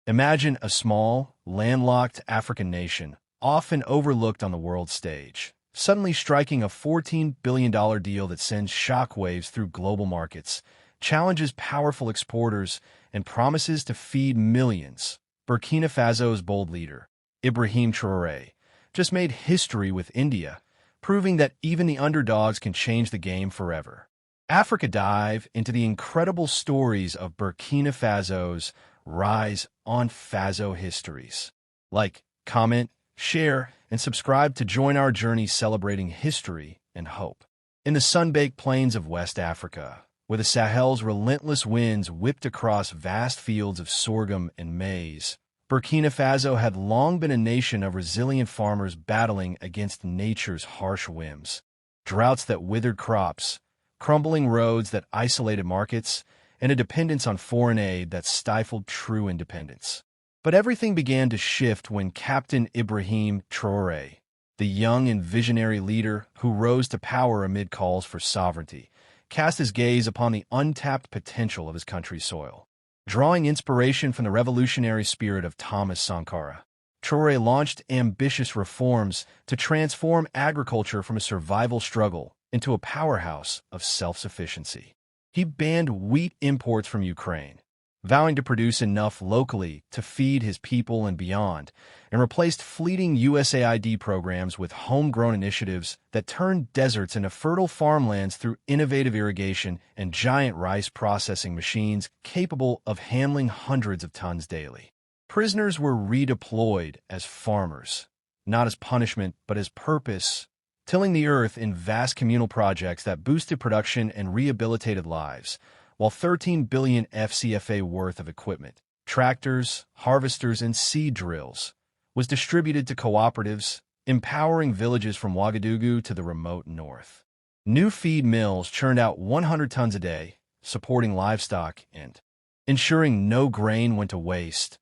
Imagine a small, landlocked African nation, often overlooked on the world stage, suddenly striking a $14 billion deal that sends shockwaves through global markets, challenges powerful exporters, and promises to feed millions. Burkina Faso's bold leader, Ibrahim Traoré, just made history with India, proving that even the underdogs can change the game forever. Africa dive into the incredible stories of Burkina Faso's rise on Faso Histories. Like, comment, share, and subscribe to join our journey celebrating history and hope. In the sun-baked plains of West Africa, where the Sahel's relentless winds whipped across vast fields of sorghum and maize, Burkina Faso had long been a nation of resilient farmers battling against nature's harsh whims. Droughts that withered crops, crumbling roads that isolated markets, and a dependence on foreign aid that stifled true independence. But everything began to shift when Captain Ibrahim Traoré, the young and visionary leader who rose to power amid calls for sovereignty, cast his gaze upon the untapped potential of his country's soil. Drawing inspiration from the revolutionary spirit of Thomas Sankara, Traoré launched ambitious reforms to transform agriculture from a survival struggle into a powerhouse of self-sufficiency. He banned wheat imports from Ukraine, vowing to produce enough locally to feed his people and beyond, and replaced fleeting USAID programs with homegrown initiatives that turned deserts into fertile farmlands through innovative irrigation and giant rice processing machines capable of handling hundreds of tons daily. Prisoners were redeployed as farmers, not as punishment but as purpose, tilling the earth in vast communal projects that boosted production and rehabilitated lives, while 13 billion FCFA worth of equipment, tractors, harvesters, and seed drills, was distributed to cooperatives, empowering villages from Ouagadougou to the remote north. New feed mills churned out 100 tons a day, supporting livestock and ensuring no grain went to waste,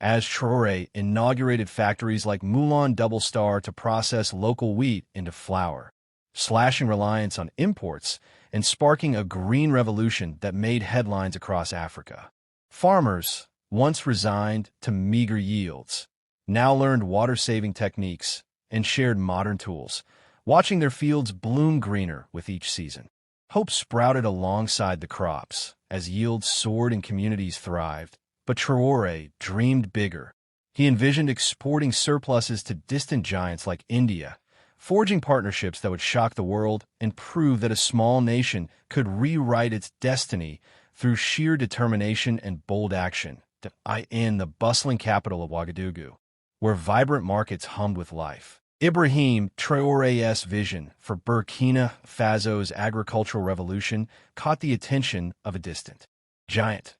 as Traoré inaugurated factories like Moulin Double Star to process local wheat into flour, slashing reliance on imports and sparking a green revolution that made headlines across Africa. Farmers, once resigned to meager yields, now learned water-saving techniques and shared modern tools, watching their fields bloom greener with each season. Hope sprouted alongside the crops as yields soared and communities thrived. But Traoré dreamed bigger. He envisioned exporting surpluses to distant giants like India, forging partnerships that would shock the world and prove that a small nation could rewrite its destiny through sheer determination and bold action. In the bustling capital of Ouagadougou, where vibrant markets hummed with life, Ibrahim Traoré's vision for Burkina Faso's agricultural revolution caught the attention of a distant giant.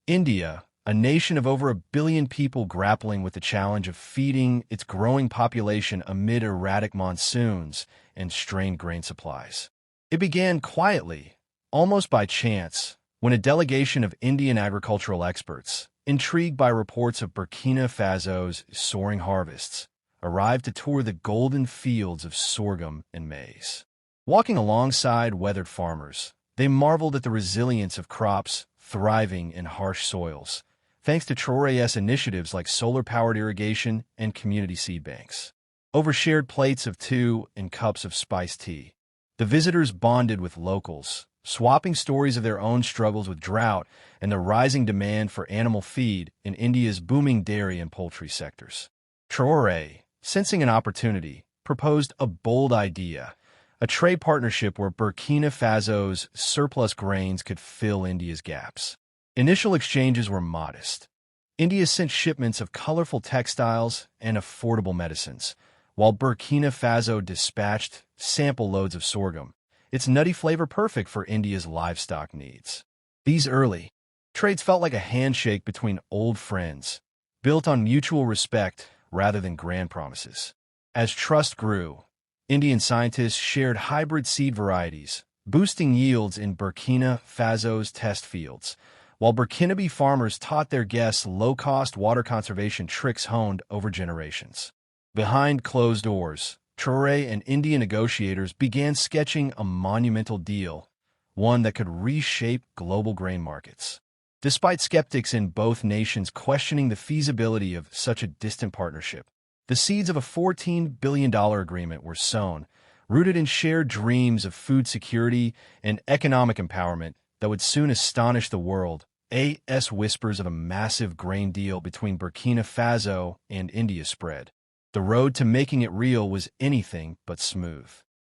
India, a nation of over 1 billion people grappling with the challenge of feeding its growing population amid erratic monsoons and strained grain supplies. It began quietly, almost by chance, when a delegation of Indian agricultural experts, intrigued by reports of Burkina Faso's soaring harvests, arrived to tour the golden fields of sorghum and maize. Walking alongside weathered farmers, they marveled at the resilience of crops thriving in harsh soils, thanks to Traoré's initiatives like solar-powered irrigation and community seed banks. Over shared plates of tea and cups of spiced tea, the visitors bonded with locals, swapping stories of their own struggles with drought and the rising demand for animal feed in India's booming dairy and poultry sectors. Traoré, sensing an opportunity, proposed a bold idea, a trade partnership where Burkina Faso's surplus grains could fill India's gaps. Initial exchanges were modest. India sent shipments of colorful textiles and affordable medicines, while Burkina Faso dispatched sample loads of sorghum, its nutty flavor perfect for India's livestock needs. These early trades felt like a handshake between old friends, built on mutual respect rather than grand promises. As trust grew, Indian scientists shared hybrid seed varieties, boosting yields in Burkina Faso's test fields, while Burkinabe farmers taught their guests low-cost water conservation tricks honed over generations. Behind closed doors, Traoré and Indian negotiators began sketching a monumental deal, one that could reshape global grain markets. Despite skeptics in both nations questioning the feasibility of such a distant partnership, the seeds of a $14 billion agreement were sown, rooted in shared dreams of food security and economic empowerment that would soon astonish the world. Whispers of a massive grain deal between Burkina Faso and India spread. The road to making it real was anything but smooth.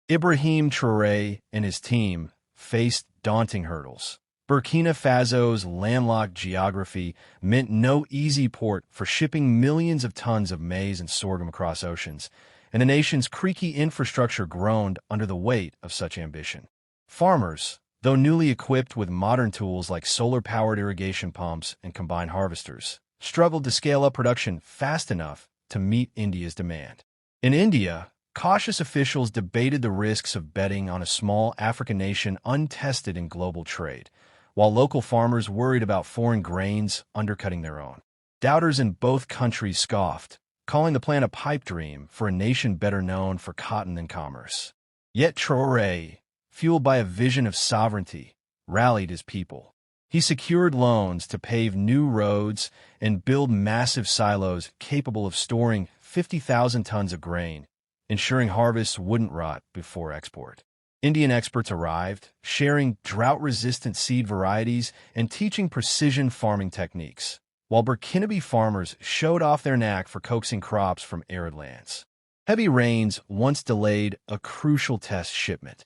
Ibrahim Traoré and his team faced daunting hurdles. Burkina Faso's landlocked geography meant no easy port for shipping millions of tons of maize and sorghum across oceans, and the nation's creaky infrastructure groaned under the weight of such ambition. Farmers, though newly equipped with modern tools like solar-powered irrigation pumps and combined harvesters, struggled to scale up production fast enough to meet India's demand. In India, cautious officials debated the risks of betting on a small African nation untested in global trade, while local farmers worried about foreign grains undercutting their own. Doubters in both countries scoffed, calling the plan a pipe dream for a nation better known for cotton than commerce. Yet Traore, fueled by a vision of sovereignty, rallied his people. He secured loans to pave new roads and build massive silos capable of storing 50,000 tons of grain, ensuring harvests wouldn't rot before export. Indian experts arrived, sharing drought-resistant seed varieties and teaching precision farming techniques, while Burkinabe farmers showed off their knack for coaxing crops from arid lands. Heavy rains once delayed a crucial test shipment,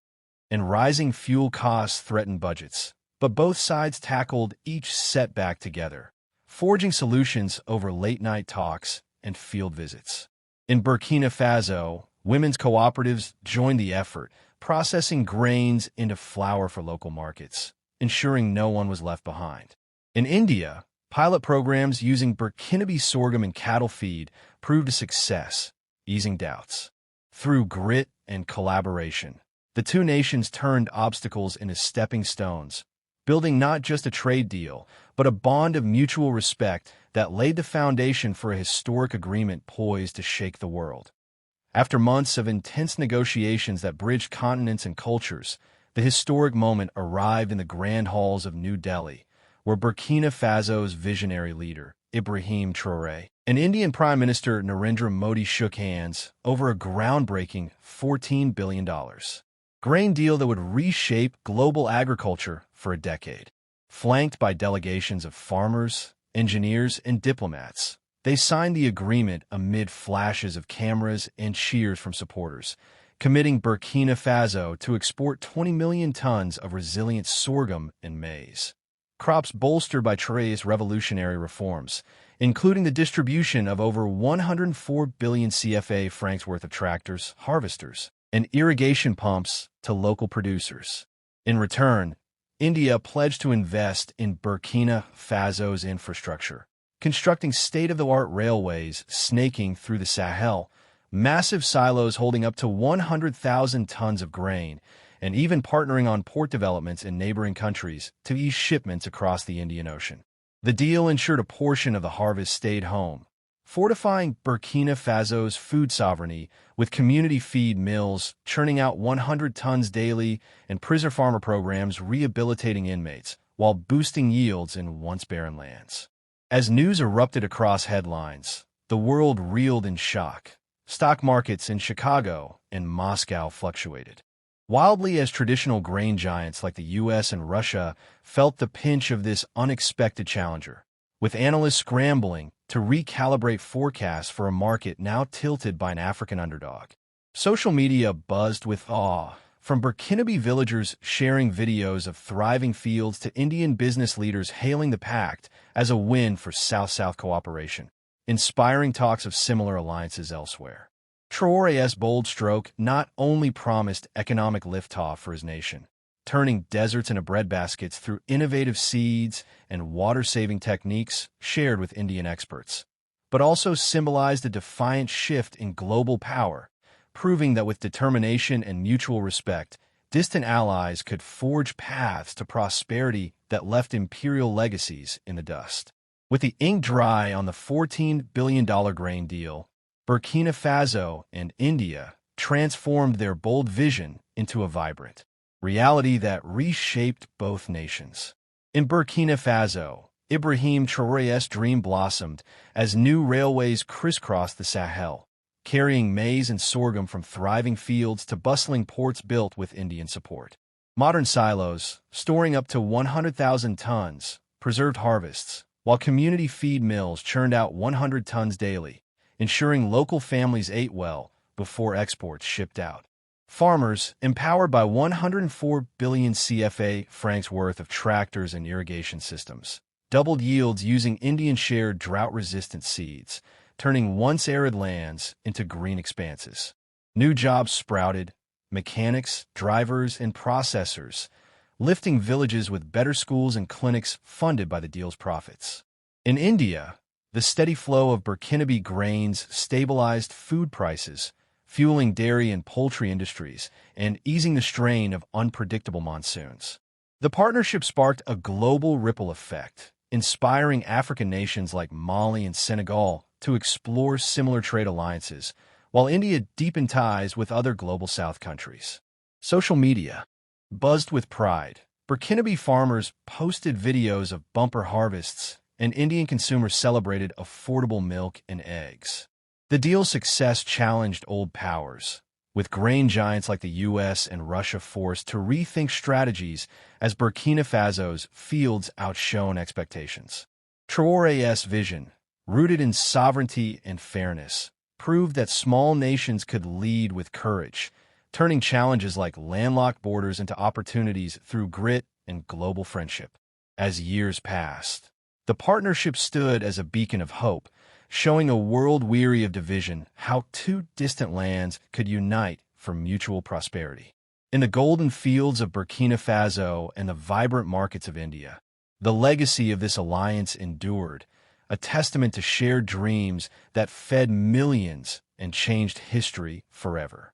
and rising fuel costs threatened budgets. But both sides tackled each setback together, forging solutions over late-night talks and field visits. In Burkina Faso, women's cooperatives joined the effort, processing grains into flour for local markets, ensuring no one was left behind. In India, pilot programs using Burkinabe sorghum in cattle feed proved a success, easing doubts. Through grit and collaboration, the two nations turned obstacles into stepping stones, building not just a trade deal, but a bond of mutual respect that laid the foundation for a historic agreement poised to shake the world. After months of intense negotiations that bridged continents and cultures, the historic moment arrived in the grand halls of New Delhi, where Burkina Faso's visionary leader, Ibrahim Traoré, and Indian Prime Minister Narendra Modi shook hands over a groundbreaking $14 billion grain deal that would reshape global agriculture for a decade. Flanked by delegations of farmers, engineers, and diplomats, they signed the agreement amid flashes of cameras and cheers from supporters, committing Burkina Faso to export 20 million tons of resilient sorghum and maize. Crops bolstered by Traoré's revolutionary reforms, including the distribution of over 104 billion CFA francs worth of tractors, harvesters, and irrigation pumps to local producers. In return, India pledged to invest in Burkina Faso's infrastructure, constructing state-of-the-art railways snaking through the Sahel, massive silos holding up to 100,000 tons of grain, and even partnering on port developments in neighboring countries to ease shipments across the Indian Ocean. The deal ensured a portion of the harvest stayed home, fortifying Burkina Faso's food sovereignty with community feed mills churning out 100 tons daily and prison farmer programs rehabilitating inmates while boosting yields in once barren lands. As news erupted across headlines, the world reeled in shock. Stock markets in Chicago and Moscow fluctuated wildly as traditional grain giants like the U.S. and Russia felt the pinch of this unexpected challenger, with analysts scrambling to recalibrate forecasts for a market now tilted by an African underdog. Social media buzzed with awe, from Burkinabe villagers sharing videos of thriving fields to Indian business leaders hailing the pact as a win for South-South cooperation, inspiring talks of similar alliances elsewhere. Traoré's bold stroke not only promised economic liftoff for his nation, turning deserts into breadbaskets through innovative seeds and water-saving techniques shared with Indian experts, but also symbolized a defiant shift in global power, proving that with determination and mutual respect, distant allies could forge paths to prosperity that left imperial legacies in the dust. With the ink dry on the $14 billion grain deal, Burkina Faso and India transformed their bold vision into a vibrant reality that reshaped both nations. In Burkina Faso, Ibrahim Traoré's dream blossomed as new railways crisscrossed the Sahel, carrying maize and sorghum from thriving fields to bustling ports built with Indian support. Modern silos, storing up to 100,000 tons, preserved harvests, while community feed mills churned out 100 tons daily, ensuring local families ate well before exports shipped out. Farmers, empowered by 104 billion CFA francs worth of tractors and irrigation systems, doubled yields using Indian-shared drought-resistant seeds, turning once arid lands into green expanses. New jobs sprouted: mechanics, drivers, and processors, lifting villages with better schools and clinics funded by the deal's profits. In India, the steady flow of Burkinabe grains stabilized food prices, fueling dairy and poultry industries and easing the strain of unpredictable monsoons. The partnership sparked a global ripple effect, inspiring African nations like Mali and Senegal to explore similar trade alliances, while India deepened ties with other Global South countries. Social media buzzed with pride. Burkinabe farmers posted videos of bumper harvests, and Indian consumers celebrated affordable milk and eggs. The deal's success challenged old powers, with grain giants like the US and Russia forced to rethink strategies as Burkina Faso's fields outshone expectations. Traoré's vision, rooted in sovereignty and fairness, proved that small nations could lead with courage, turning challenges like landlocked borders into opportunities through grit and global friendship. As years passed, the partnership stood as a beacon of hope, showing a world weary of division how two distant lands could unite for mutual prosperity. In the golden fields of Burkina Faso and the vibrant markets of India, the legacy of this alliance endured, a testament to shared dreams that fed millions and changed history forever.